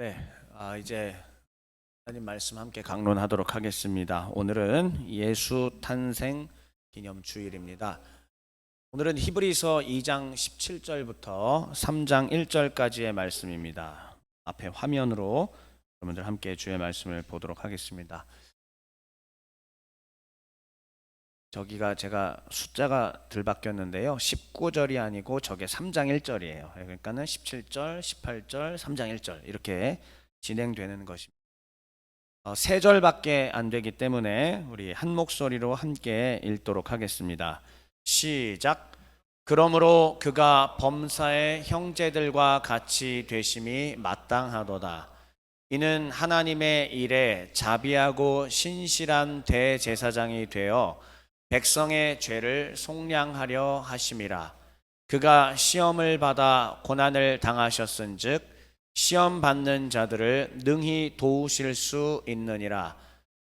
네, 이제 하나님 말씀 함께 강론하도록 하겠습니다. 오늘은 예수 탄생 기념 주일입니다. 오늘은 히브리서 2장 17절부터 3장 1절까지의 말씀입니다. 앞에 화면으로 여러분들 함께 주의 말씀을 보도록 하겠습니다. 저기가 제가 숫자가 들 바뀌었는데요. 19절이 아니고 저게 3장 1절이에요. 그러니까는 17절, 18절, 3장 1절 이렇게 진행되는 것입니다. 세 절밖에 안 되기 때문에 우리 한 목소리로 함께 읽도록 하겠습니다. 시작. 그러므로 그가 범사의 형제들과 같이 되심이 마땅하도다. 이는 하나님의 일에 자비하고 신실한 대제사장이 되어 백성의 죄를 속량하려 하심이라. 그가 시험을 받아 고난을 당하셨은즉 시험 받는 자들을 능히 도우실 수 있느니라.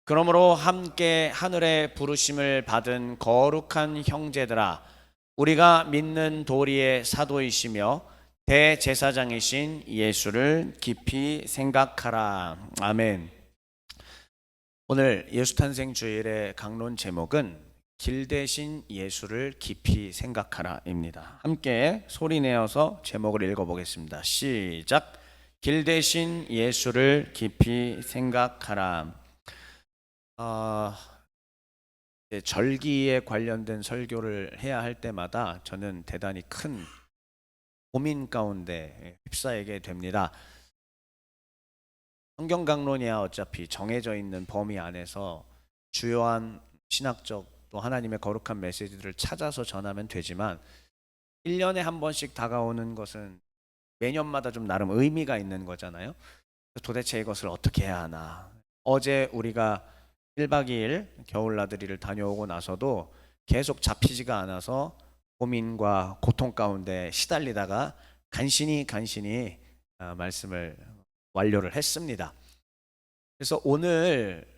그러므로 함께 하늘의 부르심을 받은 거룩한 형제들아, 우리가 믿는 도리의 사도이시며 대제사장이신 예수를 깊이 생각하라. 아멘. 오늘 예수 탄생 주일의 강론 제목은 길 대신 예수를 깊이 생각하라입니다. 함께 소리 내어서 제목을 읽어보겠습니다. 시작. 길 대신 예수를 깊이 생각하라. 절기에 관련된 설교를 해야 할 때마다 저는 대단히 큰 고민 가운데 휩싸이게 됩니다. 성경 강론이야 어차피 정해져 있는 범위 안에서 주요한 신학적 또 하나님의 거룩한 메시지들을 찾아서 전하면 되지만 1년에 한 번씩 다가오는 것은 매년마다 좀 나름 의미가 있는 거잖아요. 도대체 이것을 어떻게 해야 하나. 어제 우리가 1박 2일 겨울 나들이를 다녀오고 나서도 계속 잡히지가 않아서 고민과 고통 가운데 시달리다가 간신히 말씀을 완료를 했습니다. 그래서 오늘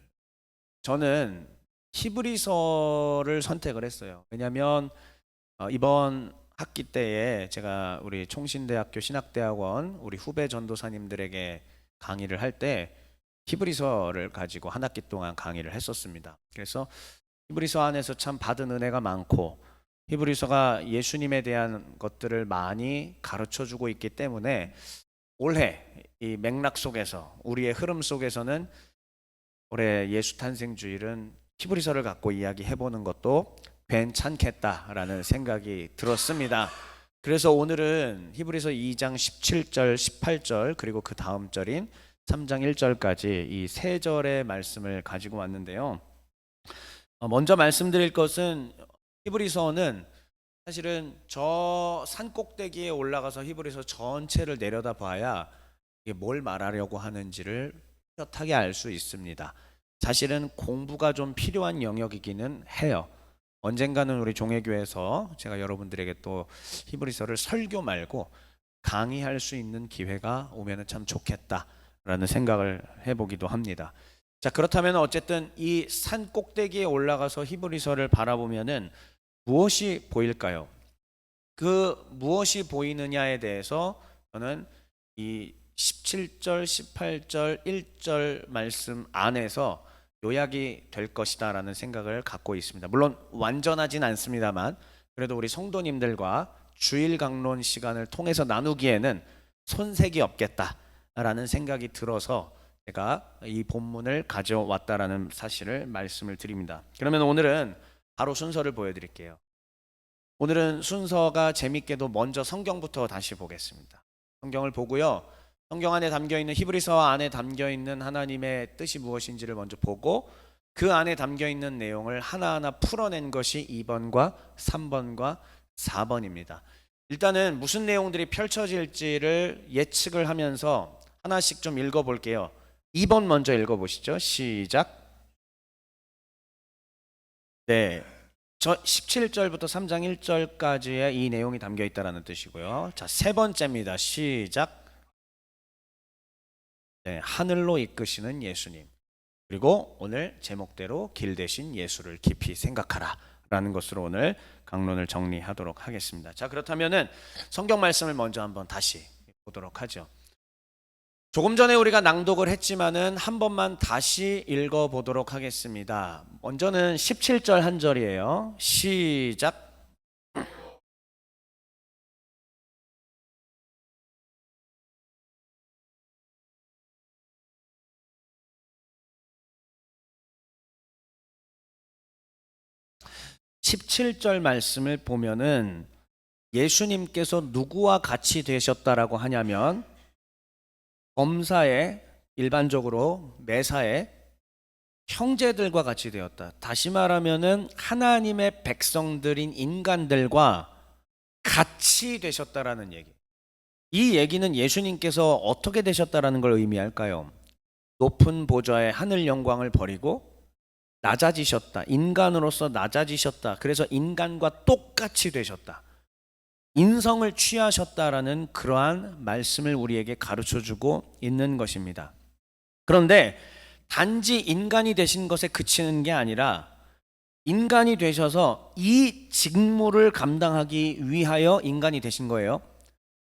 저는 히브리서를 선택을 했어요. 왜냐하면 이번 학기 때에 제가 우리 총신대학교 신학대학원 우리 후배 전도사님들에게 강의를 할 때 히브리서를 가지고 한 학기 동안 강의를 했었습니다. 그래서 히브리서 안에서 참 받은 은혜가 많고 히브리서가 예수님에 대한 것들을 많이 가르쳐 주고 있기 때문에 올해 이 맥락 속에서 우리의 흐름 속에서는 올해 예수 탄생 주일은 히브리서를 갖고 이야기해 보는 것도 괜찮겠다라는 생각이 들었습니다. 그래서 오늘은 히브리서 2장 17절, 18절 그리고 그 다음 절인 3장 1절까지 이 세 절의 말씀을 가지고 왔는데요. 먼저 말씀드릴 것은 히브리서는 사실은 저 산꼭대기에 올라가서 히브리서 전체를 내려다 봐야 이게 뭘 말하려고 하는지를 뚜렷하게 알 수 있습니다. 사실은 공부가 좀 필요한 영역이기는 해요. 언젠가는 우리 종회교회에서 제가 여러분들에게 또 히브리서를 설교 말고 강의할 수 있는 기회가 오면 참 좋겠다라는 생각을 해보기도 합니다. 자, 그렇다면 어쨌든 이 산 꼭대기에 올라가서 히브리서를 바라보면은 무엇이 보일까요? 그 무엇이 보이느냐에 대해서 저는 이 17절, 18절, 1절 말씀 안에서 요약이 될 것이다라는 생각을 갖고 있습니다. 물론 완전하진 않습니다만 그래도 우리 성도님들과 주일 강론 시간을 통해서 나누기에는 손색이 없겠다라는 생각이 들어서 제가 이 본문을 가져왔다라는 사실을 말씀을 드립니다. 그러면 오늘은 바로 순서를 보여드릴게요. 오늘은 순서가 재밌게도 먼저 성경부터 다시 보겠습니다. 성경을 보고요. 성경 안에 담겨있는 히브리서 안에 담겨있는 하나님의 뜻이 무엇인지를 먼저 보고 그 안에 담겨있는 내용을 하나하나 풀어낸 것이 2번과 3번과 4번입니다. 일단은 무슨 내용들이 펼쳐질지를 예측을 하면서 하나씩 좀 읽어볼게요. 2번 먼저 읽어보시죠. 시작. 네. 저 17절부터 3장 1절까지의 이 내용이 담겨 있다라는 뜻이고요. 자, 세 번째입니다. 시작. 네, 하늘로 이끄시는 예수님. 그리고 오늘 제목대로 길 대신 예수를 깊이 생각하라 라는 것으로 오늘 강론을 정리하도록 하겠습니다. 자, 그렇다면은 성경 말씀을 먼저 한번 다시 보도록 하죠. 조금 전에 우리가 낭독을 했지만은 한 번만 다시 읽어 보도록 하겠습니다. 먼저는 17절 한 절이에요. 시작. 17절 말씀을 보면은 예수님께서 누구와 같이 되셨다라고 하냐면 범사에, 일반적으로 매사에 형제들과 같이 되었다. 다시 말하면은 하나님의 백성들인 인간들과 같이 되셨다라는 얘기. 이 얘기는 예수님께서 어떻게 되셨다라는 걸 의미할까요? 높은 보좌의 하늘 영광을 버리고 낮아지셨다. 인간으로서 낮아지셨다. 그래서 인간과 똑같이 되셨다. 인성을 취하셨다라는 그러한 말씀을 우리에게 가르쳐주고 있는 것입니다. 그런데 단지 인간이 되신 것에 그치는 게 아니라 인간이 되셔서 이 직무를 감당하기 위하여 인간이 되신 거예요.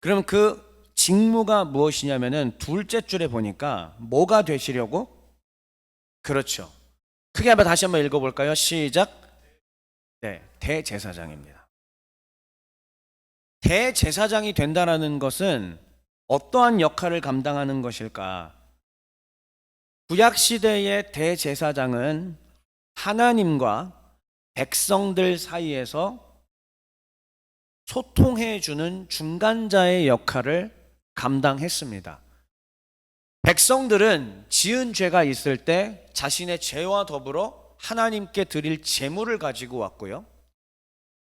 그럼 그 직무가 무엇이냐면은 둘째 줄에 보니까 뭐가 되시려고? 그렇죠. 크게 한번 다시 한번 읽어볼까요? 시작. 네, 대제사장입니다. 대제사장이 된다라는 것은 어떠한 역할을 감당하는 것일까? 구약 시대의 대제사장은 하나님과 백성들 사이에서 소통해 주는 중간자의 역할을 감당했습니다. 백성들은 지은 죄가 있을 때 자신의 죄와 더불어 하나님께 드릴 제물을 가지고 왔고요.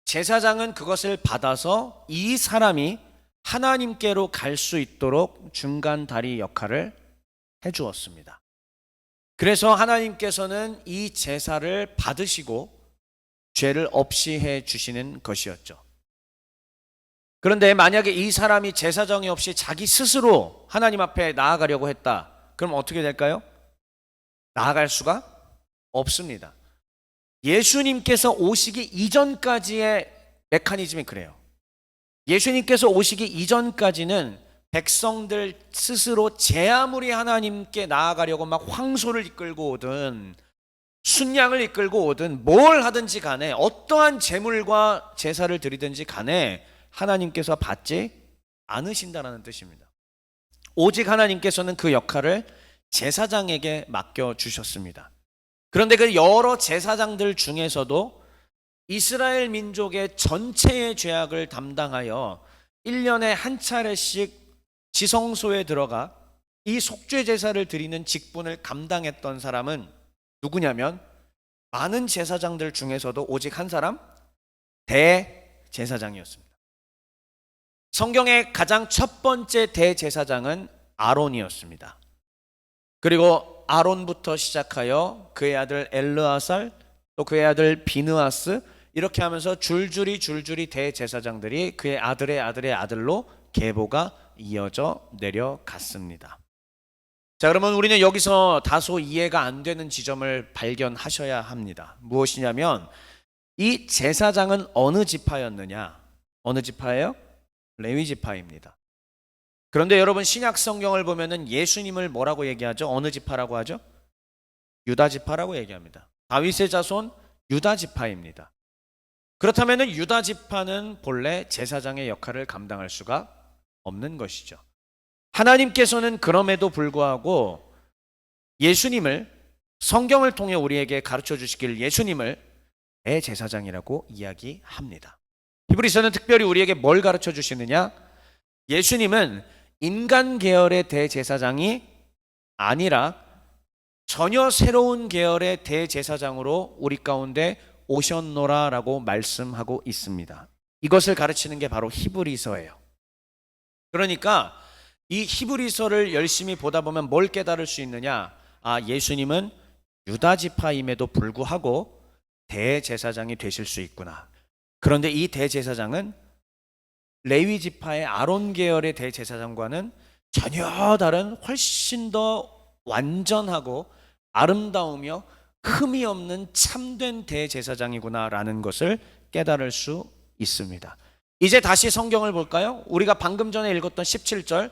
제사장은 그것을 받아서 이 사람이 하나님께로 갈 수 있도록 중간 다리 역할을 해 주었습니다. 그래서 하나님께서는 이 제사를 받으시고 죄를 없이 해 주시는 것이었죠. 그런데 만약에 이 사람이 제사정이 없이 자기 스스로 하나님 앞에 나아가려고 했다. 그럼 어떻게 될까요? 나아갈 수가 없습니다. 예수님께서 오시기 이전까지의 메커니즘이 그래요. 예수님께서 오시기 이전까지는 백성들 스스로 제 아무리 하나님께 나아가려고 막 황소를 이끌고 오든 순양을 이끌고 오든 뭘 하든지 간에 어떠한 제물과 제사를 드리든지 간에 하나님께서 받지 않으신다는 뜻입니다. 오직 하나님께서는 그 역할을 제사장에게 맡겨주셨습니다. 그런데 그 여러 제사장들 중에서도 이스라엘 민족의 전체의 죄악을 담당하여 1년에 한 차례씩 지성소에 들어가 이 속죄 제사를 드리는 직분을 감당했던 사람은 누구냐면 많은 제사장들 중에서도 오직 한 사람, 대제사장이었습니다. 성경의 가장 첫 번째 대제사장은 아론이었습니다. 그리고 아론부터 시작하여 그의 아들 엘르아살, 또 그의 아들 비느하스, 이렇게 하면서 줄줄이 대제사장들이 그의 아들의 아들의 아들로 계보가 이어져 내려갔습니다. 자, 그러면 우리는 여기서 다소 이해가 안 되는 지점을 발견하셔야 합니다. 무엇이냐면 이 제사장은 어느 지파였느냐? 어느 지파예요? 레위 지파입니다. 그런데 여러분 신약 성경을 보면은 예수님을 뭐라고 얘기하죠? 어느 지파라고 하죠? 유다 지파라고 얘기합니다. 다윗의 자손 유다 지파입니다. 그렇다면은 유다 지파는 본래 제사장의 역할을 감당할 수가 없는 것이죠. 하나님께서는 그럼에도 불구하고 예수님을 성경을 통해 우리에게 가르쳐 주시길 예수님을 대제사장이라고 이야기합니다. 히브리서는 특별히 우리에게 뭘 가르쳐 주시느냐? 예수님은 인간 계열의 대제사장이 아니라 전혀 새로운 계열의 대제사장으로 우리 가운데 오셨노라라고 말씀하고 있습니다. 이것을 가르치는 게 바로 히브리서예요. 그러니까 이 히브리서를 열심히 보다 보면 뭘 깨달을 수 있느냐? 아, 예수님은 유다 지파임에도 불구하고 대제사장이 되실 수 있구나. 그런데 이 대제사장은 레위 지파의 아론 계열의 대제사장과는 전혀 다른 훨씬 더 완전하고 아름다우며 흠이 없는 참된 대제사장이구나라는 것을 깨달을 수 있습니다. 이제 다시 성경을 볼까요? 우리가 방금 전에 읽었던 17절,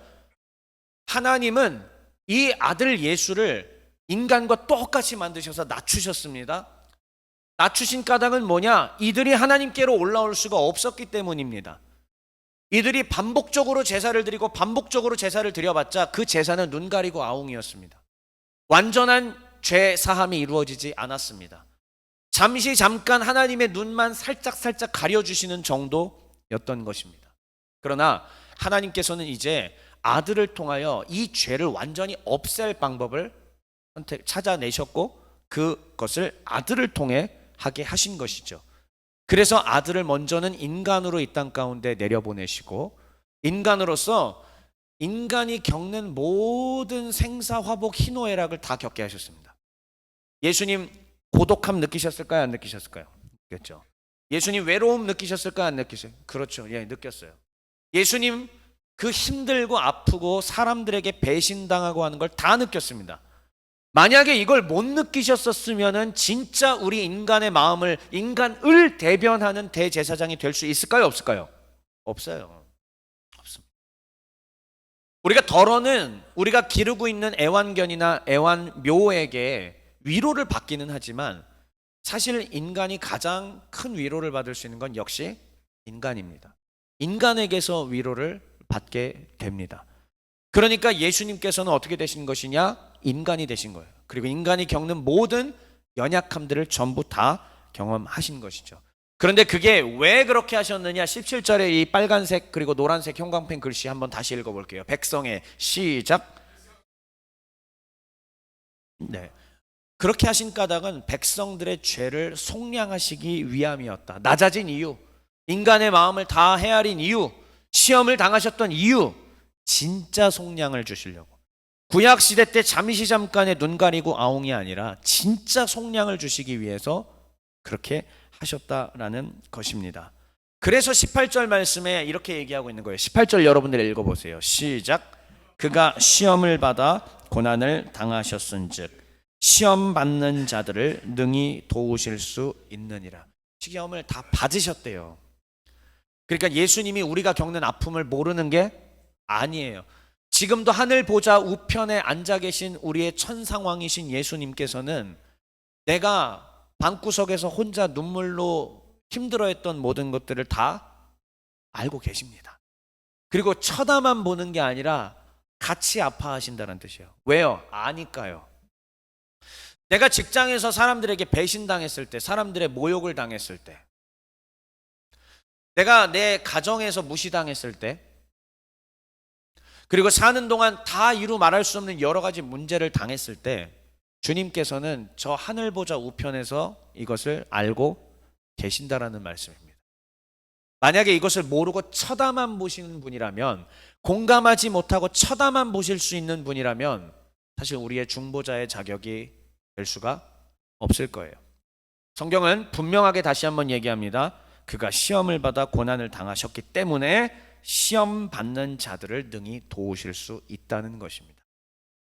하나님은 이 아들 예수를 인간과 똑같이 만드셔서 낮추셨습니다. 낮추신 까닭은 뭐냐? 이들이 하나님께로 올라올 수가 없었기 때문입니다. 이들이 반복적으로 제사를 드리고 반복적으로 제사를 드려봤자 그 제사는 눈 가리고 아웅이었습니다. 완전한 죄 사함이 이루어지지 않았습니다. 잠깐 하나님의 눈만 살짝 가려주시는 정도였던 것입니다. 그러나 하나님께서는 이제 아들을 통하여 이 죄를 완전히 없앨 방법을 찾아내셨고 그것을 아들을 통해 하게 하신 것이죠. 그래서 아들을 먼저는 인간으로 이 땅 가운데 내려보내시고 인간으로서 인간이 겪는 모든 생사화복 희노애락을 다 겪게 하셨습니다. 예수님 고독함 느끼셨을까요? 안 느끼셨을까요? 느꼈죠. 예수님 외로움 느끼셨을까요? 안 느끼셨어요? 그렇죠. 예, 느꼈어요. 예수님 그 힘들고 아프고 사람들에게 배신당하고 하는 걸 다 느꼈습니다. 만약에 이걸 못 느끼셨었으면은 진짜 우리 인간의 마음을, 인간을 대변하는 대제사장이 될 수 있을까요? 없을까요? 없어요. 없습니다. 우리가 덜어는 우리가 기르고 있는 애완견이나 애완묘에게 위로를 받기는 하지만 사실 인간이 가장 큰 위로를 받을 수 있는 건 역시 인간입니다. 인간에게서 위로를 받게 됩니다. 그러니까 예수님께서는 어떻게 되신 것이냐? 인간이 되신 거예요. 그리고 인간이 겪는 모든 연약함들을 전부 다 경험하신 것이죠. 그런데 그게 왜 그렇게 하셨느냐? 17절에 이 빨간색 그리고 노란색 형광펜 글씨 한번 다시 읽어볼게요. 백성의 시작. 네. 그렇게 하신 까닭은 백성들의 죄를 속량하시기 위함이었다. 낮아진 이유, 인간의 마음을 다 헤아린 이유, 시험을 당하셨던 이유, 진짜 속량을 주시려고. 구약 시대 때 잠깐의 눈 가리고 아웅이 아니라 진짜 속량을 주시기 위해서 그렇게 하셨다라는 것입니다. 그래서 18절 말씀에 이렇게 얘기하고 있는 거예요. 18절 여러분들 읽어보세요. 시작. 그가 시험을 받아 고난을 당하셨은즉 시험 받는 자들을 능히 도우실 수 있느니라. 시험을 다 받으셨대요. 그러니까 예수님이 우리가 겪는 아픔을 모르는 게 아니에요. 지금도 하늘 보좌 우편에 앉아 계신 우리의 천상왕이신 예수님께서는 내가 방구석에서 혼자 눈물로 힘들어했던 모든 것들을 다 알고 계십니다. 그리고 쳐다만 보는 게 아니라 같이 아파하신다는 뜻이에요. 왜요? 아니까요. 내가 직장에서 사람들에게 배신당했을 때, 사람들의 모욕을 당했을 때, 내가 내 가정에서 무시당했을 때, 그리고 사는 동안 다 이루 말할 수 없는 여러 가지 문제를 당했을 때 주님께서는 저 하늘 보좌 우편에서 이것을 알고 계신다라는 말씀입니다. 만약에 이것을 모르고 쳐다만 보시는 분이라면, 공감하지 못하고 쳐다만 보실 수 있는 분이라면 사실 우리의 중보자의 자격이 될 수가 없을 거예요. 성경은 분명하게 다시 한번 얘기합니다. 그가 시험을 받아 고난을 당하셨기 때문에 시험 받는 자들을 능히 도우실 수 있다는 것입니다.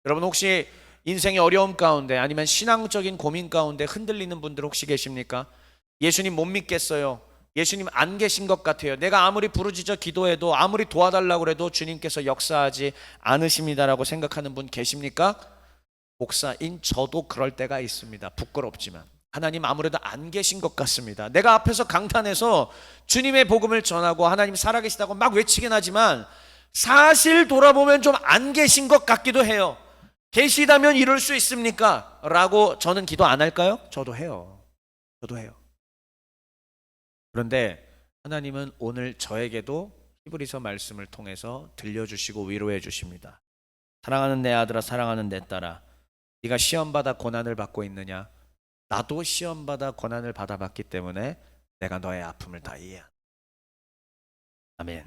여러분 혹시 인생의 어려움 가운데 아니면 신앙적인 고민 가운데 흔들리는 분들 혹시 계십니까? 예수님 못 믿겠어요. 예수님 안 계신 것 같아요. 내가 아무리 부르짖어 기도해도 아무리 도와달라고 해도 주님께서 역사하지 않으십니다라고 생각하는 분 계십니까? 목사인 저도 그럴 때가 있습니다. 부끄럽지만 하나님 아무래도 안 계신 것 같습니다. 내가 앞에서 강단에서 주님의 복음을 전하고 하나님 살아계시다고 막 외치긴 하지만 사실 돌아보면 좀 안 계신 것 같기도 해요. 계시다면 이럴 수 있습니까? 라고 저는 기도 안 할까요? 저도 해요. 저도 해요. 그런데 하나님은 오늘 저에게도 히브리서 말씀을 통해서 들려주시고 위로해 주십니다. 사랑하는 내 아들아, 사랑하는 내 딸아, 네가 시험받아 고난을 받고 있느냐? 나도 시험받아 고난을 받아봤기 때문에 내가 너의 아픔을 다 이해한다. 아멘.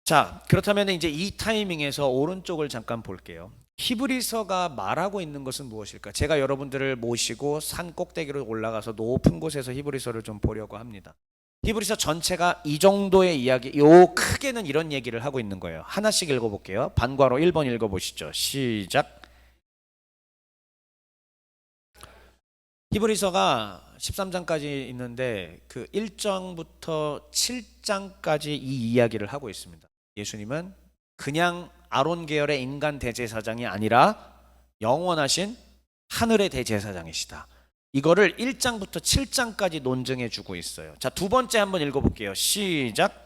자, 그렇다면 이제 이 타이밍에서 오른쪽을 잠깐 볼게요. 히브리서가 말하고 있는 것은 무엇일까? 제가 여러분들을 모시고 산 꼭대기로 올라가서 높은 곳에서 히브리서를 좀 보려고 합니다. 히브리서 전체가 이 정도의 이야기, 요 크게는 이런 얘기를 하고 있는 거예요. 하나씩 읽어볼게요. 반괄호 1번 읽어보시죠. 시작. 히브리서가 13장까지 있는데 그 1장부터 7장까지 이 이야기를 하고 있습니다. 예수님은 그냥 아론 계열의 인간 대제사장이 아니라 영원하신 하늘의 대제사장이시다. 이거를 1장부터 7장까지 논증해 주고 있어요. 자, 두 번째 한번 읽어볼게요. 시작.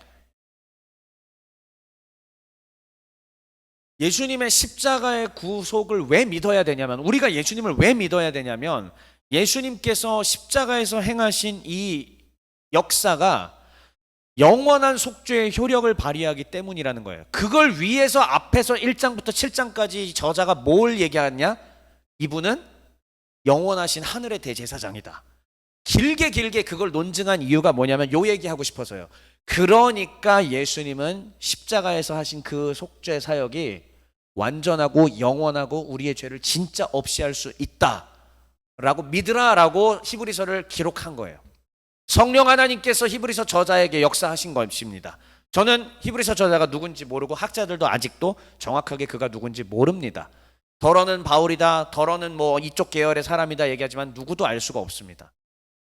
예수님의 십자가의 구속을 왜 믿어야 되냐면, 우리가 예수님을 왜 믿어야 되냐면, 예수님께서 십자가에서 행하신 이 역사가 영원한 속죄의 효력을 발휘하기 때문이라는 거예요. 그걸 위해서 앞에서 1장부터 7장까지 저자가 뭘 얘기하냐? 이분은 영원하신 하늘의 대제사장이다. 길게 그걸 논증한 이유가 뭐냐면 요 얘기하고 싶어서요. 그러니까 예수님은 십자가에서 하신 그 속죄 사역이 완전하고 영원하고 우리의 죄를 진짜 없이 할 수 있다 라고 믿으라 라고 히브리서를 기록한 거예요. 성령 하나님께서 히브리서 저자에게 역사하신 것입니다. 저는 히브리서 저자가 누군지 모르고 학자들도 아직도 정확하게 그가 누군지 모릅니다. 더러는 바울이다, 더러는 뭐 이쪽 계열의 사람이다 얘기하지만 누구도 알 수가 없습니다.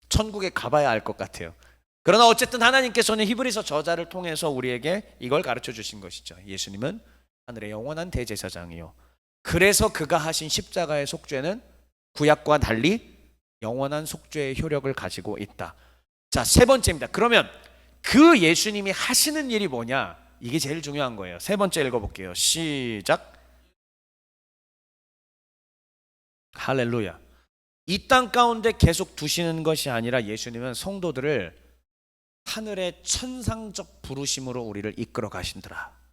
천국에 가봐야 알 것 같아요. 그러나 어쨌든 하나님께서는 히브리서 저자를 통해서 우리에게 이걸 가르쳐 주신 것이죠. 예수님은 하늘의 영원한 대제사장이요, 그래서 그가 하신 십자가의 속죄는 구약과 달리 영원한 속죄의 효력을 가지고 있다. 자, 세 번째입니다. 그러면 그 예수님이 하시는 일이 뭐냐? 이게 제일 중요한 거예요. 세 번째 읽어볼게요. 시작. 할렐루야. 이 땅 가운데 계속 두시는 것이 아니라 예수님은 성도들을 하늘의 천상적 부르심으로 우리를 이끌어 가신더라.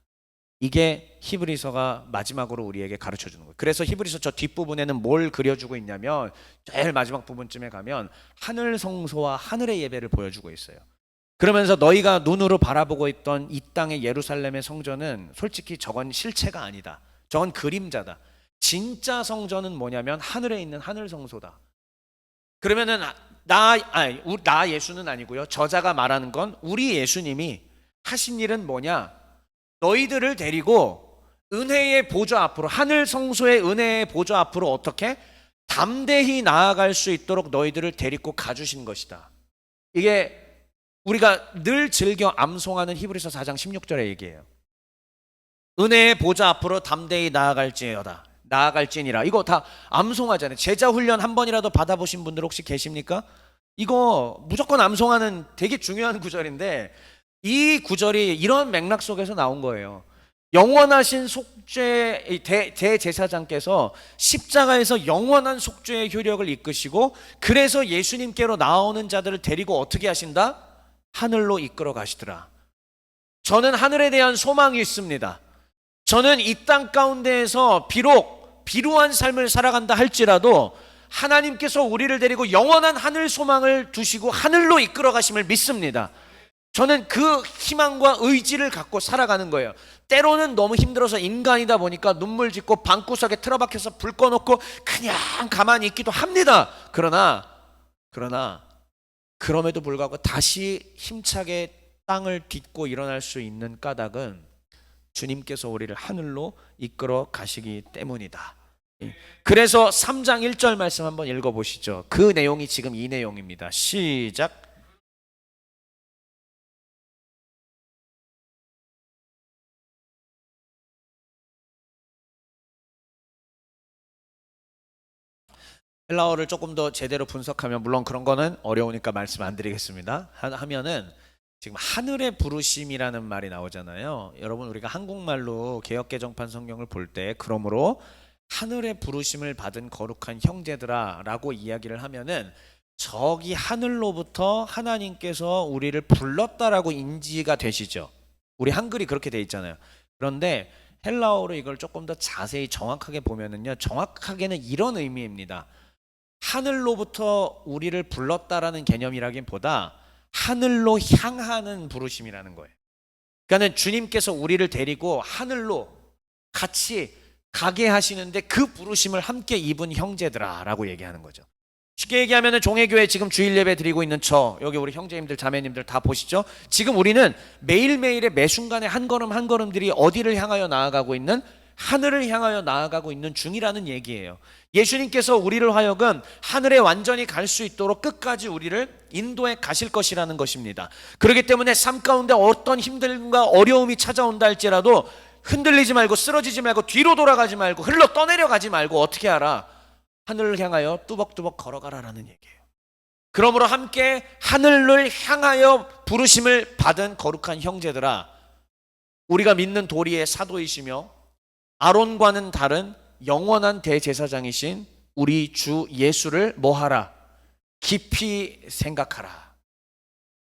이게 히브리서가 마지막으로 우리에게 가르쳐 주는 거예요. 그래서 히브리서 저 뒷부분에는 뭘 그려주고 있냐면, 제일 마지막 부분쯤에 가면 하늘 성소와 하늘의 예배를 보여주고 있어요. 그러면서 너희가 눈으로 바라보고 있던 이 땅의 예루살렘의 성전은 솔직히 저건 실체가 아니다. 저건 그림자다. 진짜 성전은 뭐냐면 하늘에 있는 하늘 성소다. 그러면은 나 예수는 아니고요. 저자가 말하는 건 우리 예수님이 하신 일은 뭐냐? 너희들을 데리고 은혜의 보좌 앞으로, 하늘 성소의 은혜의 보좌 앞으로 어떻게 담대히 나아갈 수 있도록 너희들을 데리고 가주신 것이다. 이게 우리가 늘 즐겨 암송하는 히브리서 4장 16절의 얘기예요. 은혜의 보좌 앞으로 담대히 나아갈지니라. 이거 다 암송하잖아요. 제자 훈련 한 번이라도 받아보신 분들 혹시 계십니까? 이거 무조건 암송하는 되게 중요한 구절인데, 이 구절이 이런 맥락 속에서 나온 거예요. 영원하신 속죄 대제사장께서 십자가에서 영원한 속죄의 효력을 이끄시고, 그래서 예수님께로 나오는 자들을 데리고 어떻게 하신다? 하늘로 이끌어 가시더라. 저는 하늘에 대한 소망이 있습니다. 저는 이 땅 가운데에서 비록 비루한 삶을 살아간다 할지라도 하나님께서 우리를 데리고 영원한 하늘 소망을 두시고 하늘로 이끌어 가심을 믿습니다. 저는 그 희망과 의지를 갖고 살아가는 거예요. 때로는 너무 힘들어서 인간이다 보니까 눈물 짓고 방구석에 틀어박혀서 불 꺼놓고 그냥 가만히 있기도 합니다. 그러나 그럼에도 불구하고 다시 힘차게 땅을 딛고 일어날 수 있는 까닭은 주님께서 우리를 하늘로 이끌어 가시기 때문이다. 그래서 3장 1절 말씀 한번 읽어보시죠. 그 내용이 지금 이 내용입니다. 시작. 헬라어를 조금 더 제대로 분석하면, 물론 그런 거는 어려우니까 말씀 안 드리겠습니다. 하면은 지금 하늘의 부르심이라는 말이 나오잖아요. 여러분, 우리가 한국말로 개역개정판 성경을 볼 때 그러므로 하늘의 부르심을 받은 거룩한 형제들아 라고 이야기를 하면은 저기 하늘로부터 하나님께서 우리를 불렀다라고 인지가 되시죠. 우리 한글이 그렇게 돼 있잖아요. 그런데 헬라어로 이걸 조금 더 자세히 정확하게 보면은요, 정확하게는 이런 의미입니다. 하늘로부터 우리를 불렀다라는 개념이라기보다 하늘로 향하는 부르심이라는 거예요. 그러니까 주님께서 우리를 데리고 하늘로 같이 가게 하시는데 그 부르심을 함께 입은 형제들아 라고 얘기하는 거죠. 쉽게 얘기하면 종회교회 지금 주일 예배 드리고 있는 여기 우리 형제님들 자매님들 다 보시죠. 지금 우리는 매일매일의 매순간에 한 걸음 한 걸음들이 어디를 향하여 나아가고 있는, 하늘을 향하여 나아가고 있는 중이라는 얘기예요. 예수님께서 우리를 하여금 하늘에 완전히 갈 수 있도록 끝까지 우리를 인도해 가실 것이라는 것입니다. 그렇기 때문에 삶 가운데 어떤 힘듦과 어려움이 찾아온다 할지라도 흔들리지 말고 쓰러지지 말고 뒤로 돌아가지 말고 흘러 떠내려가지 말고 어떻게 하라? 하늘을 향하여 뚜벅뚜벅 걸어가라라는 얘기예요. 그러므로 함께 하늘을 향하여 부르심을 받은 거룩한 형제들아, 우리가 믿는 도리의 사도이시며 아론과는 다른 영원한 대제사장이신 우리 주 예수를 뭐하라? 깊이 생각하라.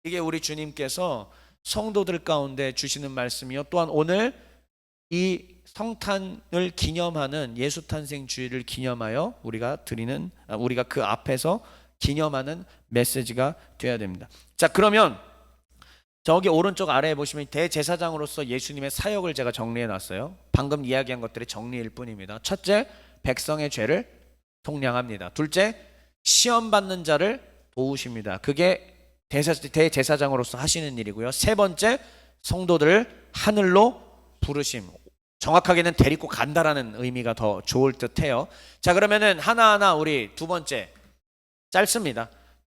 이게 우리 주님께서 성도들 가운데 주시는 말씀이요, 또한 오늘 이 성탄을 기념하는 예수탄생 주일을 기념하여 우리가 그 앞에서 기념하는 메시지가 되어야 됩니다. 자, 그러면 저기 오른쪽 아래에 보시면 대제사장으로서 예수님의 사역을 제가 정리해 놨어요. 방금 이야기한 것들이 정리일 뿐입니다. 첫째, 백성의 죄를 속량합니다. 둘째, 시험 받는 자를 도우십니다. 그게 대제사장으로서 하시는 일이고요. 세 번째, 성도들을 하늘로 부르심. 정확하게는 데리고 간다라는 의미가 더 좋을 듯해요. 자, 그러면은 하나하나 우리 두 번째, 짧습니다.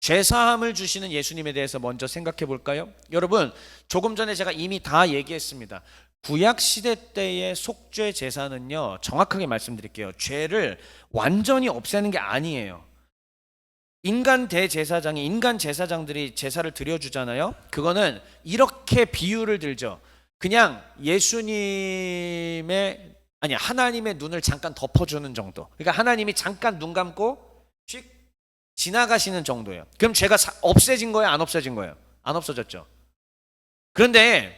죄사함을 주시는 예수님에 대해서 먼저 생각해 볼까요? 여러분, 조금 전에 제가 이미 다 얘기했습니다. 구약 시대 때의 속죄 제사는요, 정확하게 말씀드릴게요, 죄를 완전히 없애는 게 아니에요. 인간 제사장들이 제사를 드려주잖아요. 그거는 이렇게 비유를 들죠. 그냥 하나님의 눈을 잠깐 덮어주는 정도. 그러니까 하나님이 잠깐 눈 감고 휙 지나가시는 정도예요. 그럼 죄가 없어진 거예요? 안 없어진 거예요? 안 없어졌죠. 그런데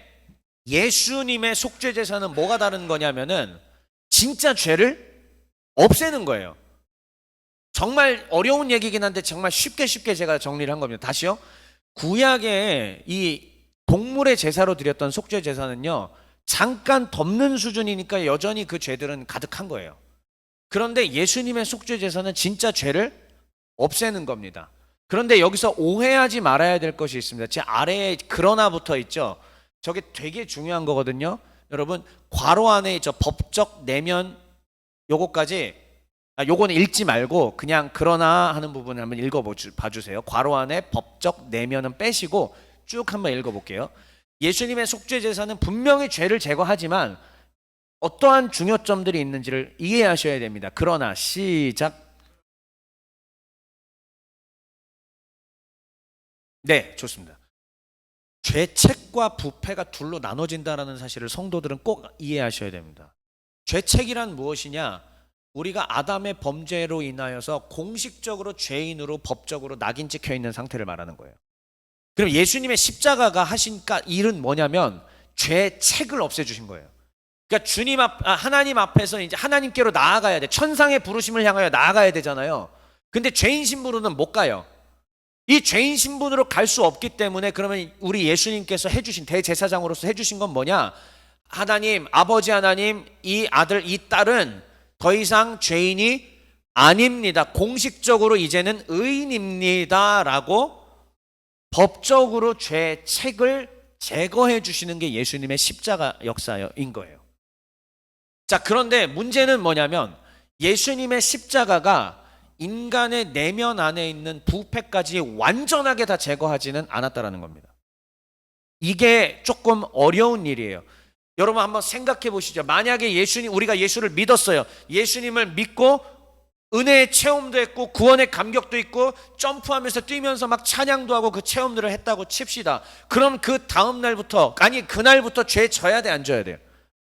예수님의 속죄 제사는 뭐가 다른 거냐면은 진짜 죄를 없애는 거예요. 정말 어려운 얘기긴 한데 정말 쉽게 제가 정리를 한 겁니다. 다시요. 구약의 이 동물의 제사로 드렸던 속죄 제사는요, 잠깐 덮는 수준이니까 여전히 그 죄들은 가득한 거예요. 그런데 예수님의 속죄 제사는 진짜 죄를 없애는 겁니다. 그런데 여기서 오해하지 말아야 될 것이 있습니다. 제 아래에 그러나 붙어 있죠. 저게 되게 중요한 거거든요. 여러분, 괄호 안에 있죠. 법적 내면, 요거는 읽지 말고 그냥 그러나 하는 부분을 한번 봐주세요. 괄호 안에 법적 내면은 빼시고 쭉 한번 읽어볼게요. 예수님의 속죄 제사는 분명히 죄를 제거하지만 어떠한 중요점들이 있는지를 이해하셔야 됩니다. 그러나 시작. 네, 좋습니다. 죄책과 부패가 둘로 나눠진다는 사실을 성도들은 꼭 이해하셔야 됩니다. 죄책이란 무엇이냐? 우리가 아담의 범죄로 인하여서 공식적으로 죄인으로 법적으로 낙인 찍혀 있는 상태를 말하는 거예요. 그럼 예수님의 십자가가 하신 일은 뭐냐면 죄책을 없애주신 거예요. 그러니까 하나님 앞에서 이제 하나님께로 나아가야 돼. 천상의 부르심을 향하여 나아가야 되잖아요. 근데 죄인 신분으로는 못 가요. 이 죄인 신분으로 갈 수 없기 때문에 그러면 우리 예수님께서 해주신 대제사장으로서 해주신 건 뭐냐? 아버지 하나님, 이 아들, 이 딸은 더 이상 죄인이 아닙니다. 공식적으로 이제는 의인입니다. 라고 법적으로 죄책을 제거해 주시는 게 예수님의 십자가 역사인 거예요. 자, 그런데 문제는 뭐냐면 예수님의 십자가가 인간의 내면 안에 있는 부패까지 완전하게 다 제거하지는 않았다라는 겁니다. 이게 조금 어려운 일이에요. 여러분 한번 생각해 보시죠. 만약에 우리가 예수를 믿었어요. 예수님을 믿고 은혜의 체험도 했고 구원의 감격도 있고 점프하면서 뛰면서 막 찬양도 하고 그 체험들을 했다고 칩시다. 그럼 그 다음 날부터, 그날부터 죄 져야 돼, 안 져야 돼요?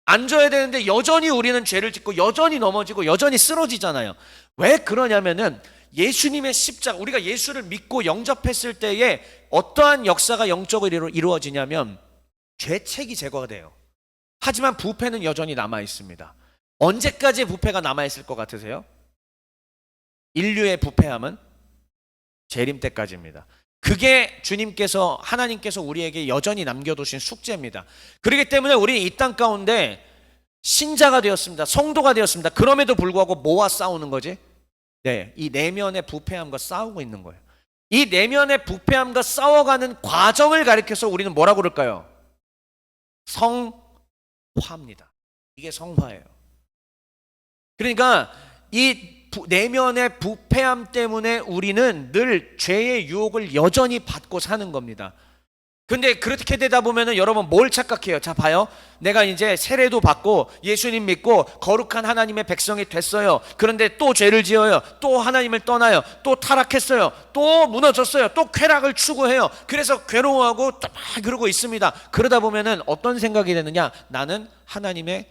안 져야 되는데 여전히 우리는 죄를 짓고 여전히 넘어지고 여전히 쓰러지잖아요. 왜 그러냐면은 예수님의 십자가, 우리가 예수를 믿고 영접했을 때에 어떠한 역사가 영적으로 이루어지냐면 죄책이 제거가 돼요. 하지만 부패는 여전히 남아 있습니다. 언제까지 부패가 남아 있을 것 같으세요? 인류의 부패함은 재림 때까지입니다. 그게 하나님께서 우리에게 여전히 남겨두신 숙제입니다. 그렇기 때문에 우리는 이 땅 가운데 신자가 되었습니다. 성도가 되었습니다. 그럼에도 불구하고 뭐와 싸우는 거지? 네, 이 내면의 부패함과 싸우고 있는 거예요. 이 내면의 부패함과 싸워가는 과정을 가리켜서 우리는 뭐라고 그럴까요? 성화입니다. 이게 성화예요. 그러니까 이 내면의 부패함 때문에 우리는 늘 죄의 유혹을 여전히 받고 사는 겁니다. 근데 그렇게 되다 보면은 여러분 뭘 착각해요? 자, 봐요. 내가 이제 세례도 받고 예수님 믿고 거룩한 하나님의 백성이 됐어요. 그런데 또 죄를 지어요. 또 하나님을 떠나요. 또 타락했어요. 또 무너졌어요. 또 쾌락을 추구해요. 그래서 괴로워하고 또 막 그러고 있습니다. 그러다 보면은 어떤 생각이 되느냐? 나는 하나님이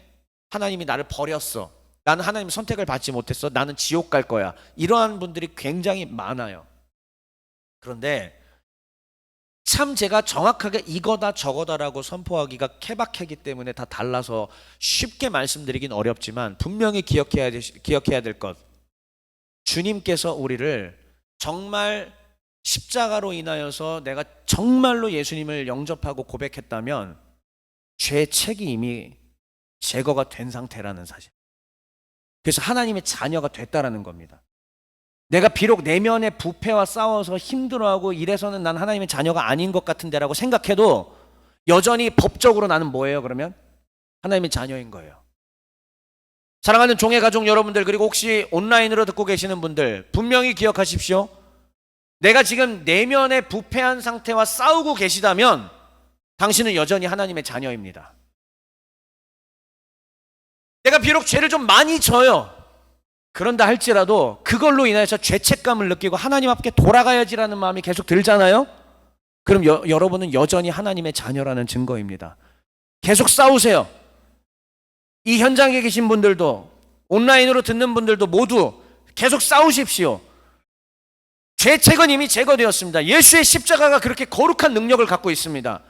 나를 버렸어. 나는 하나님 선택을 받지 못했어. 나는 지옥 갈 거야. 이러한 분들이 굉장히 많아요. 그런데 참 제가 정확하게 이거다 저거다라고 선포하기가 케바케기 때문에 다 달라서 쉽게 말씀드리긴 어렵지만 분명히 기억해야 될 것. 주님께서 우리를 정말 십자가로 인하여서 내가 정말로 예수님을 영접하고 고백했다면 죄의 책이 이미 제거가 된 상태라는 사실. 그래서 하나님의 자녀가 됐다라는 겁니다. 내가 비록 내면의 부패와 싸워서 힘들어하고 이래서는 난 하나님의 자녀가 아닌 것 같은데라고 생각해도 여전히 법적으로 나는 뭐예요? 그러면 하나님의 자녀인 거예요. 사랑하는 종의 가족 여러분들, 그리고 혹시 온라인으로 듣고 계시는 분들, 분명히 기억하십시오. 내가 지금 내면의 부패한 상태와 싸우고 계시다면 당신은 여전히 하나님의 자녀입니다. 내가 비록 죄를 좀 많이 져요. 그런다 할지라도 그걸로 인해서 죄책감을 느끼고 하나님 앞에 돌아가야지라는 마음이 계속 들잖아요. 그럼 여러분은 여전히 하나님의 자녀라는 증거입니다. 계속 싸우세요. 이 현장에 계신 분들도 온라인으로 듣는 분들도 모두 계속 싸우십시오. 죄책은 이미 제거되었습니다. 예수의 십자가가 그렇게 거룩한 능력을 갖고 있습니다.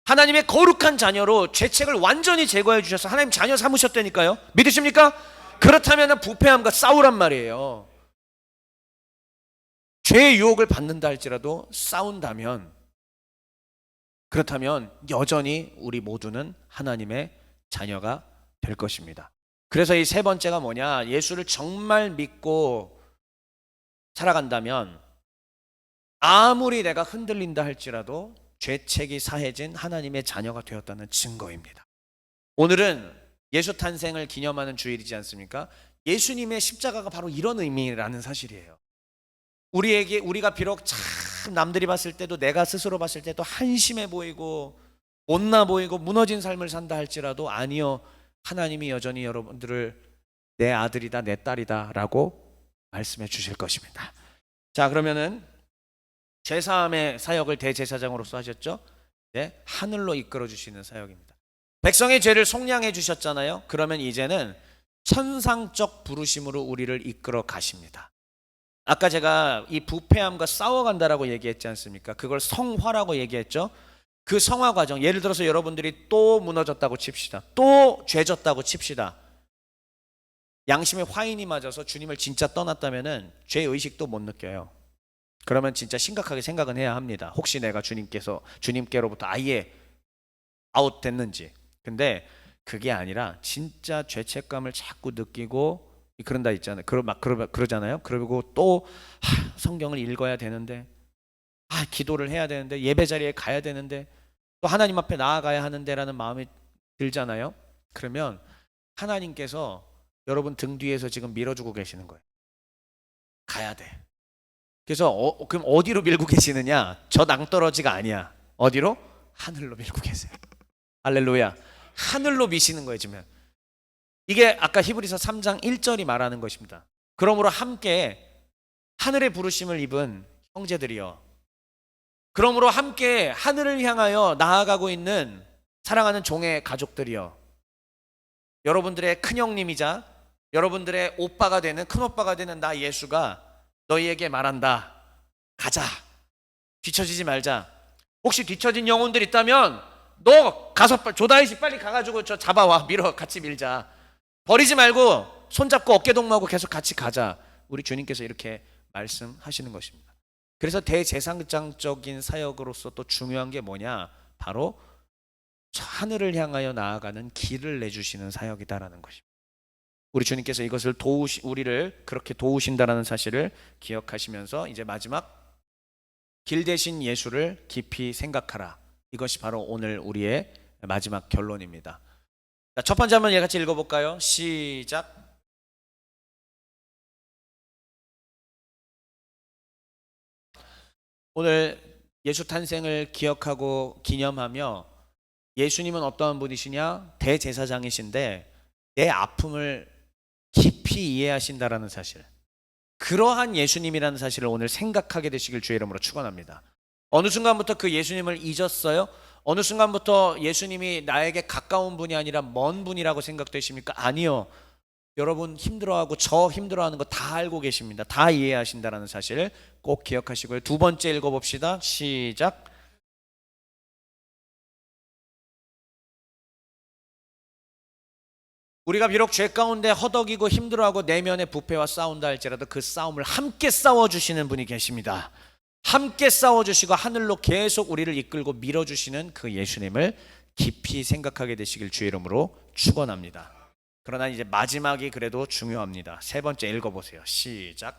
하나님의 거룩한 자녀로 죄책을 완전히 제거해 주셔서 하나님 자녀 삼으셨다니까요. 믿으십니까? 그렇다면 부패함과 싸우란 말이에요. 죄의 유혹을 받는다 할지라도 싸운다면, 그렇다면 여전히 우리 모두는 하나님의 자녀가 될 것입니다. 그래서 이 세 번째가 뭐냐? 예수를 정말 믿고 살아간다면 아무리 내가 흔들린다 할지라도 죄책이 사해진 하나님의 자녀가 되었다는 증거입니다. 오늘은 예수 탄생을 기념하는 주일이지 않습니까? 예수님의 십자가가 바로 이런 의미라는 사실이에요. 우리가 비록 참 남들이 봤을 때도, 내가 스스로 봤을 때도 한심해 보이고 못나 보이고 무너진 삶을 산다 할지라도 아니요, 하나님이 여전히 여러분들을 내 아들이다 내 딸이다 라고 말씀해 주실 것입니다. 자, 그러면은 제사함의 사역을 대제사장으로서 하셨죠? 네, 하늘로 이끌어 주시는 사역입니다. 백성의 죄를 속량해 주셨잖아요. 그러면 이제는 천상적 부르심으로 우리를 이끌어 가십니다. 아까 제가 이 부패함과 싸워간다라고 얘기했지 않습니까? 그걸 성화라고 얘기했죠. 그 성화 과정, 예를 들어서 여러분들이 또 무너졌다고 칩시다. 또 죄졌다고 칩시다. 양심의 화인이 맞아서 주님을 진짜 떠났다면은 죄의식도 못 느껴요. 그러면 진짜 심각하게 생각은 해야 합니다. 혹시 내가 주님께로부터 아예 아웃됐는지. 근데 그게 아니라 진짜 죄책감을 자꾸 느끼고 그런다 있잖아요. 그러잖아요. 그리고 또 성경을 읽어야 되는데, 기도를 해야 되는데, 예배 자리에 가야 되는데, 또 하나님 앞에 나아가야 하는데라는 마음이 들잖아요. 그러면 하나님께서 여러분 등 뒤에서 지금 밀어주고 계시는 거예요. 가야 돼. 그래서 그럼 어디로 밀고 계시느냐? 저 낭떠러지가 아니야. 어디로? 하늘로 밀고 계세요. 할렐루야. 하늘로 미시는 거예요 지금. 이게 아까 히브리서 3장 1절이 말하는 것입니다. 그러므로 함께 하늘의 부르심을 입은 형제들이여, 그러므로 함께 하늘을 향하여 나아가고 있는 사랑하는 종의 가족들이여, 여러분들의 큰형님이자 여러분들의 오빠가 되는, 큰오빠가 되는 나 예수가 너희에게 말한다. 가자. 뒤처지지 말자. 혹시 뒤처진 영혼들 있다면 너 가서 조다윗이 빨리 가가지고 저 잡아와. 밀어. 같이 밀자. 버리지 말고 손잡고 어깨동무하고 계속 같이 가자. 우리 주님께서 이렇게 말씀하시는 것입니다. 그래서 대제사장적인 사역으로서 또 중요한 게 뭐냐? 바로 하늘을 향하여 나아가는 길을 내주시는 사역이다라는 것입니다. 우리 주님께서 이것을 우리를 그렇게 도우신다라는 사실을 기억하시면서 이제 마지막 길 대신 예수를 깊이 생각하라. 이것이 바로 오늘 우리의 마지막 결론입니다. 자, 첫 번째 한번 같이 읽어볼까요? 시작. 오늘 예수 탄생을 기억하고 기념하며 예수님은 어떠한 분이시냐? 대제사장이신데 내 아픔을 깊이 이해하신다라는 사실, 그러한 예수님이라는 사실을 오늘 생각하게 되시길 주의 이름으로 축원합니다. 어느 순간부터 그 예수님을 잊었어요? 어느 순간부터 예수님이 나에게 가까운 분이 아니라 먼 분이라고 생각되십니까? 아니요. 여러분 힘들어하고 저 힘들어하는 거 다 알고 계십니다. 다 이해하신다라는 사실 꼭 기억하시고요. 두 번째 읽어봅시다. 시작. 우리가 비록 죄 가운데 허덕이고 힘들어하고 내면의 부패와 싸운다 할지라도 그 싸움을 함께 싸워주시는 분이 계십니다. 함께 싸워주시고 하늘로 계속 우리를 이끌고 밀어주시는 그 예수님을 깊이 생각하게 되시길 주의 이름으로 축원합니다. 그러나 이제 마지막이 그래도 중요합니다. 세 번째 읽어보세요. 시작.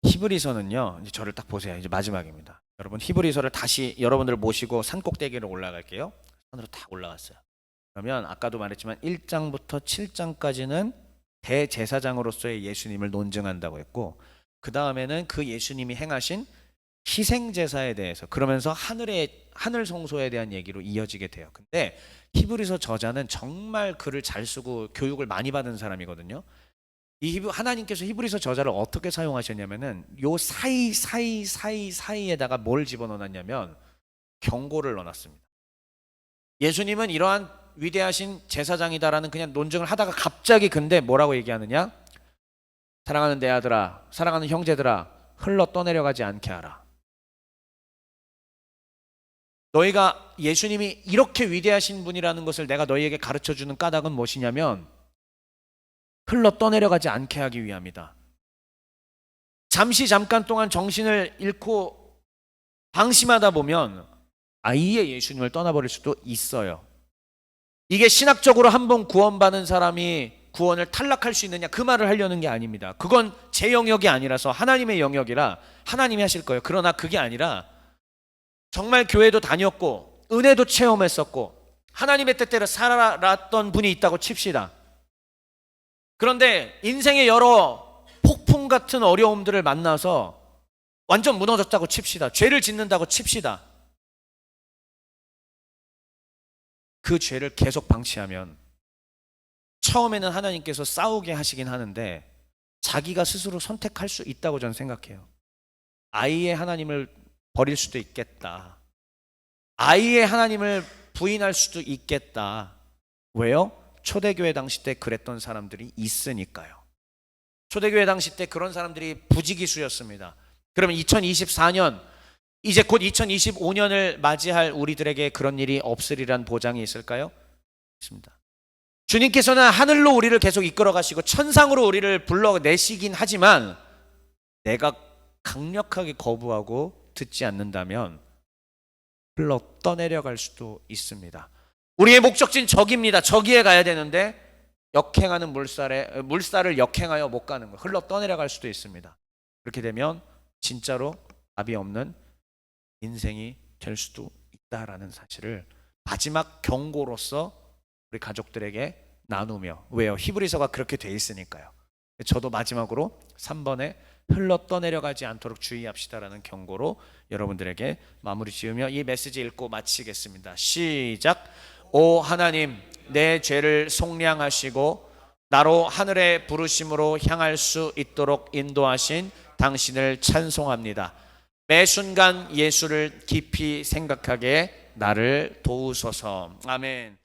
히브리서는요, 이제 저를 딱 보세요. 이제 마지막입니다. 여러분 히브리서를 다시 여러분들 모시고 산꼭대기로 올라갈게요. 산으로 딱 올라갔어요. 그러면 아까도 말했지만 1장부터 7장까지는 대제사장으로서의 예수님을 논증한다고 했고, 그 다음에는 그 예수님이 행하신 희생제사에 대해서, 그러면서 하늘 성소에 대한 얘기로 이어지게 돼요. 근데 히브리서 저자는 정말 글을 잘 쓰고 교육을 많이 받은 사람이거든요. 하나님께서 히브리서 저자를 어떻게 사용하셨냐면은 요 사이에다가 뭘 집어넣었냐면 경고를 넣어놨습니다. 예수님은 이러한 위대하신 제사장이다라는 그냥 논증을 하다가 갑자기 근데 뭐라고 얘기하느냐? 사랑하는 내 아들아, 사랑하는 형제들아, 흘러 떠내려가지 않게 하라. 너희가 예수님이 이렇게 위대하신 분이라는 것을 내가 너희에게 가르쳐주는 까닭은 무엇이냐면 흘러 떠내려가지 않게 하기 위함이다. 잠깐 동안 정신을 잃고 방심하다 보면 아예 예수님을 떠나버릴 수도 있어요. 이게 신학적으로 한 번 구원받은 사람이 구원을 탈락할 수 있느냐, 그 말을 하려는 게 아닙니다. 그건 제 영역이 아니라서 하나님의 영역이라 하나님이 하실 거예요. 그러나 그게 아니라 정말 교회도 다녔고 은혜도 체험했었고 하나님의 뜻대로 살아왔던 분이 있다고 칩시다. 그런데 인생의 여러 폭풍 같은 어려움들을 만나서 완전 무너졌다고 칩시다. 죄를 짓는다고 칩시다. 그 죄를 계속 방치하면 처음에는 하나님께서 싸우게 하시긴 하는데 자기가 스스로 선택할 수 있다고 저는 생각해요. 아예 하나님을 버릴 수도 있겠다. 아예 하나님을 부인할 수도 있겠다. 왜요? 초대교회 당시 때 그랬던 사람들이 있으니까요. 초대교회 당시 때 그런 사람들이 부지기수였습니다. 그러면 2024년 이제 곧 2025년을 맞이할 우리들에게 그런 일이 없으리란 보장이 있을까요? 있습니다. 주님께서는 하늘로 우리를 계속 이끌어 가시고 천상으로 우리를 불러내시긴 하지만 내가 강력하게 거부하고 듣지 않는다면 흘러 떠내려갈 수도 있습니다. 우리의 목적지는 저기입니다. 저기에 가야 되는데 역행하는 물살을 역행하여 못 가는 거, 흘러 떠내려갈 수도 있습니다. 그렇게 되면 진짜로 답이 없는 인생이 될 수도 있다라는 사실을 마지막 경고로서 우리 가족들에게 나누며, 왜요? 히브리서가 그렇게 돼 있으니까요. 저도 마지막으로 3번에 흘러 떠내려가지 않도록 주의합시다라는 경고로 여러분들에게 마무리 지으며 이 메시지 읽고 마치겠습니다. 시작. 오 하나님, 내 죄를 속량하시고 나로 하늘의 부르심으로 향할 수 있도록 인도하신 당신을 찬송합니다. 매 순간 예수를 깊이 생각하게 나를 도우소서. 아멘.